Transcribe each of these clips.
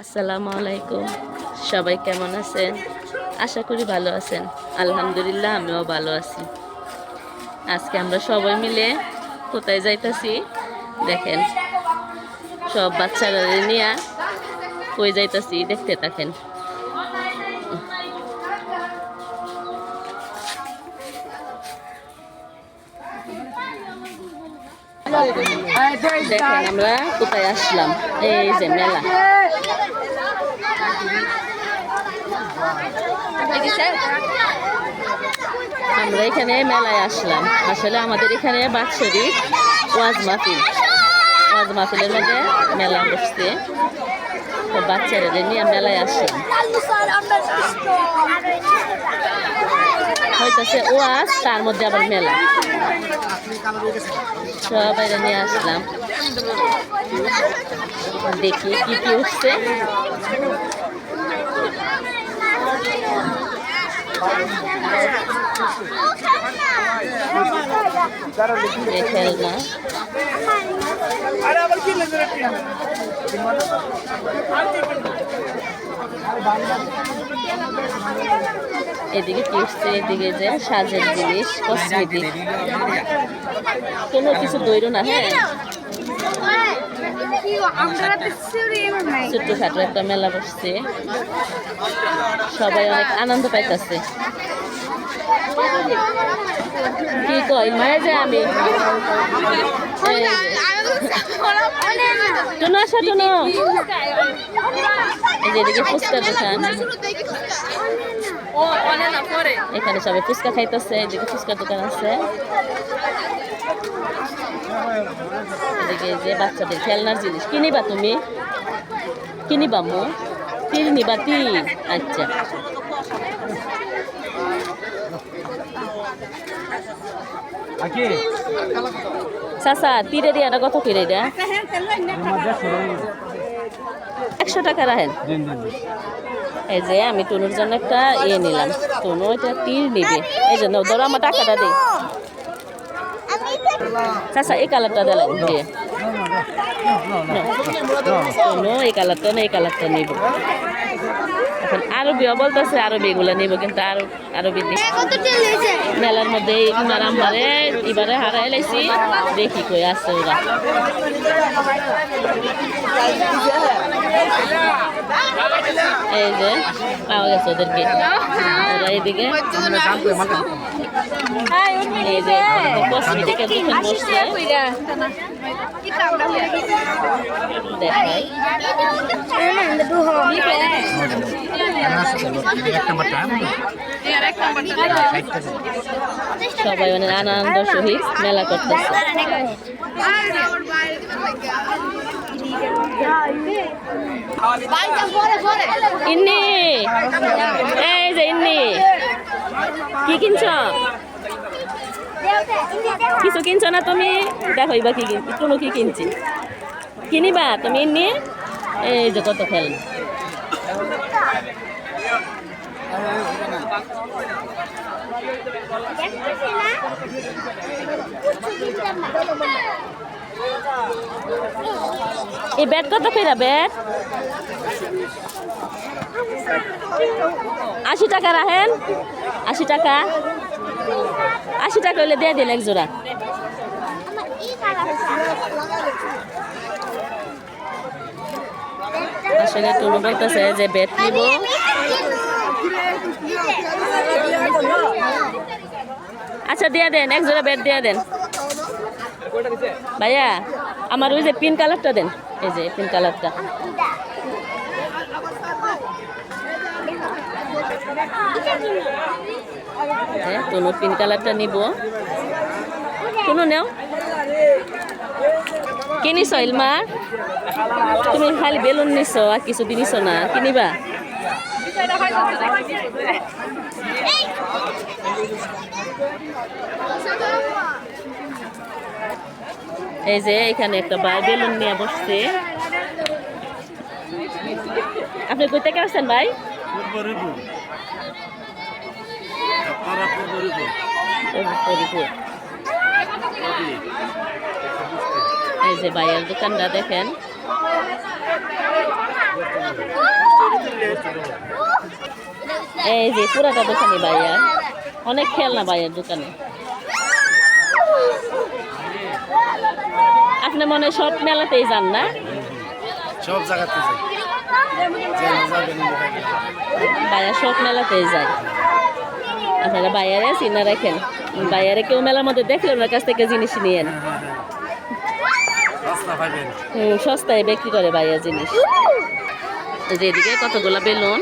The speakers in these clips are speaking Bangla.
আসসালামু আলাইকুম। সবাই কেমন আছেন? আশা করি ভালো আছেন। আলহামদুলিল্লাহ আমিও ভালো আছি। আজকে আমরা সবাই মিলে কোথায় যাইতাছি দেখেন, সব বাচ্চারা নিয়ে কই যাইতাছি দেখতে থাকেন। দেখেন আমরা কোথায় আসলাম, এই যে মেলা। আমরা এখানে মেলায় আসলাম। আসলে আমাদের এখানে বাৎসরিক ওয়াজ মাহফিলের মধ্যে মেলা বসছে, তো বাচ্চাদের নিয়ে মেলায় আসলাম। হইতেছে ওয়াজ, তার মধ্যে আবার মেলা, সবাই নিয়ে আসলাম। দেখি কি কি উঠছে। খেলনা এদিকে কি উঠছে, এদিকে যে সাজের জিনিস, কসমেটিক, কোনো কিছু দৈর না। হ্যাঁ, ছোট্টখাটো একটা মেলা বসছে, সবাই অনেক আনন্দ পাইতেছে। কি কই মায়ে যে আমি টুনো আসা, টুনো এই যে এদিকে ফুচকার দোকান, এখানে সবাই ফুচকা খাইতেছে। এদিকে ফুচকার দোকান আছে, এদিকে যে বাচ্চাদের খেলনার জিনিস। কিনিবা তুমি? কিনিবা মো? তীর নিবা? তীর, আচ্ছা। চাচা তীরের ইয়াটা কত করে? এটা 100 টাকা রাখেন। এই যে আমি টুনুর জন্য একটা ইয়ে নিলাম, টুনু এটা তীর নিবে, এই জন্য ধরো আমার টাকাটা দিই। চাচা এই কালারটা দিলেন দিয়ে, টুনু এই কালারটা না, এই কালারটা নিব। এখন আরবিও বলতেছে, আরবি এগুলো নিব, কিন্তু আরবি মেলার মধ্যে আমারে এবারে হারাই লাইছি। দেখি কই আছে ওরা। এই যে পাওয়া গেছে ওদেরকে, ওরা এইদিকে এই যে কসমেটিকের দোকান বসছে। দেখাই সবাই অনেক আনন্দ সহিত মেলা করতেছে। ইন্নি, এই যে ইন্নি, কি কিনছ? কিছু কিনছ না তুমি? দেখো এবার কি কিনছি, কোনো কি কিনছি। কিনিবা তুমি ইন্নি? এই যে কত খেলনা। এই ব্যাট কত ফেরা? ব্যাট 80 টাকা রাখেন। 80 টাকা, 80 টাকা হইলে দিয়ে দিন এক জোড়া। আসলে টুনু বলতেছে যে ব্যাট নিব। আচ্ছা দিয়ে দেন, এক জোড়া ব্যাট দিয়ে দেন ভাইয়া। আমার ওই যে পিঙ্ক কালারটা দেন, এই যে পিঙ্ক কালারটা। টুনু পিঙ্ক কালারটা নিব। টুনু নেও। কিনিস ইলমা? তুমি খালি বেলুন নিছ, আর কিছু দিনিস না? কিনিবা? এই যে এখানে একটা ভাই বেলুন নিয়ে বসছে। আপনি কই থেকে আসছেন ভাই? এই যে ভাইয়ের দোকানটা দেখেন, এই যে পুরাটা দোকানে ভাইয়া, অনেক খেলনা ভাইয়ার দোকানে। আপনি মনে হয় সব মেলাতেই যান না? সব জায়গাতে যাই, ভাইয়া সব মেলাতেই যায়। আপনারা ভাইয়ারে চিনা রাখেন, ভাইয়ারে কেউ মেলার মধ্যে দেখলে ওনার কাছ থেকে জিনিস নিয়েন। সস্তায় বিক্রি করে ভাইয়া জিনিস। যেদিকে কতগুলা বেলুন।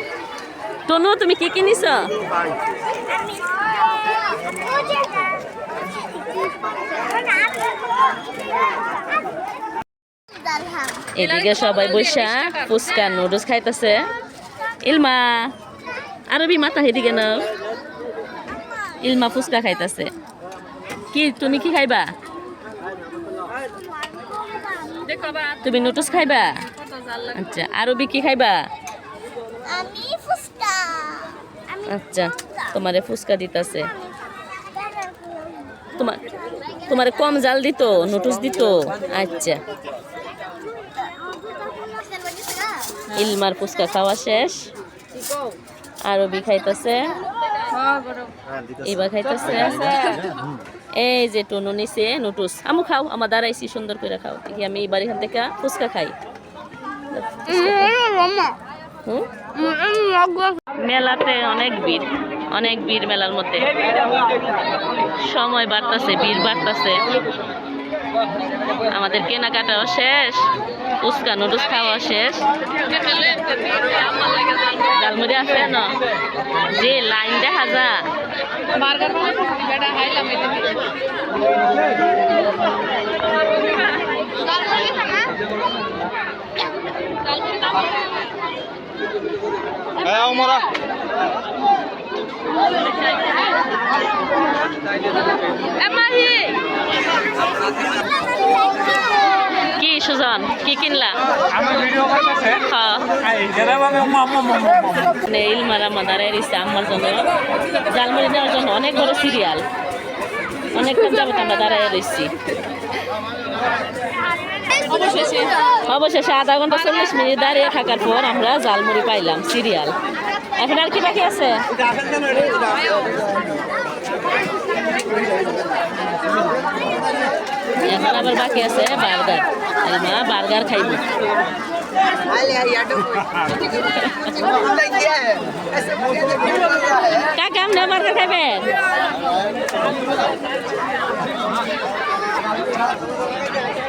তনু তুমি কি কিনিস? এদিকে সবাই বৈশা ফুচকা নুডলস খাইতেছে। ইলমা আরবি মাথা এদিকে নাও। ইলমা ফুচকা খাইতেছে। কি তুমি কি খাইবা? তুমি নুডলস খাইবা? আচ্ছা, আরবি কি খাইবা? আচ্ছা, তোমারে ফুচকা দিতেছে। তোমারে কম জাল দিত, নুডলস দিত। আচ্ছা, ইলমার ফুচকা খাওয়া শেষ। আরবি খাইতেছে, এবার খাইতেছে। এই যে টনু নিছে নুডলস। আমু খাও, আমার দাঁড়াইছি, সুন্দর করে খাও। দেখি আমি এবার এখান থেকে ফুচকা খাই। মেলাতে অনেক ভিড়, অনেক ভিড় মেলার মধ্যে। সময় বাড়তেছে, ভিড় বাড়তেছে। আমাদের কেনাকাটাও শেষ, ফুচকা নুডলস খাওয়া শেষ। ঝালমুড়ি আছে না, যে লাইন দেখা যা। কি সুজন কি কিনলা? ইলমার আম্মা দাঁড়ায় রয়েছে আম্মার জন্য ঝালমুড়ি নেওয়ার জন্য। অনেক বড় সিরিয়াল, অনেকক্ষণ যাবত আমরা দাঁড়ায় রয়েছি। অবশেষে আধা ঘন্টা 40 মিনিট দাঁড়িয়ে থাকার পর আমরা ঝালমুড়ি পাইলাম। সিরিয়াল এখন আর কি বাকি আছে? এখন আবার বাকি আছে বার্গার। মা বার্গার খাইব। কাকা আপনি বার্গার খাইবেন?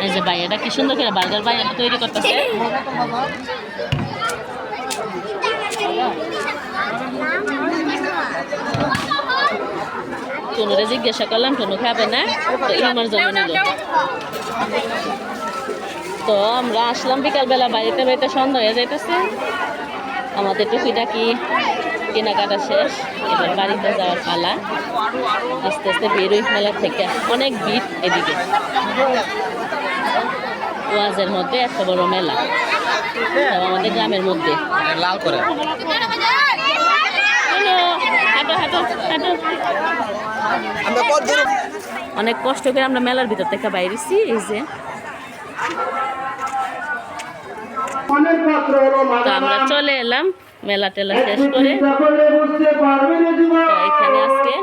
এই যে ভাইয়াটা কি সুন্দর করে বার্গার ভাইয়াটা তৈরি করতেছে। টনুরে জিজ্ঞাসা করলাম টনু খাবে না, তো ইলমার জন্য নিল। তো আমরা আসলাম বিকালবেলা, বাড়িতে বাড়িতে সন্ধ্যা হয়ে যাইতেছে। আমাদের টুকিটাকি কেনাকাটা শেষ, এবার বাড়িতে যাওয়ার পালা। আস্তে আস্তে বেরোই মেলার থেকে। অনেক ভিড় এদিকে, ওয়াজের মধ্যে এত বড় মেলা, আমাদের গ্রামের মধ্যে। লাল করে অনেক কষ্ট করে আমরা মেলার ভিতর থেকে বাইরেছি। এই যে তো আমরা চলে এলাম মেলা টেলা শেষ করে। এখানে আজকে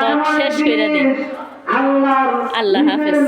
ব্লগ শেষ করে দিই। আল্লাহ হাফেজ।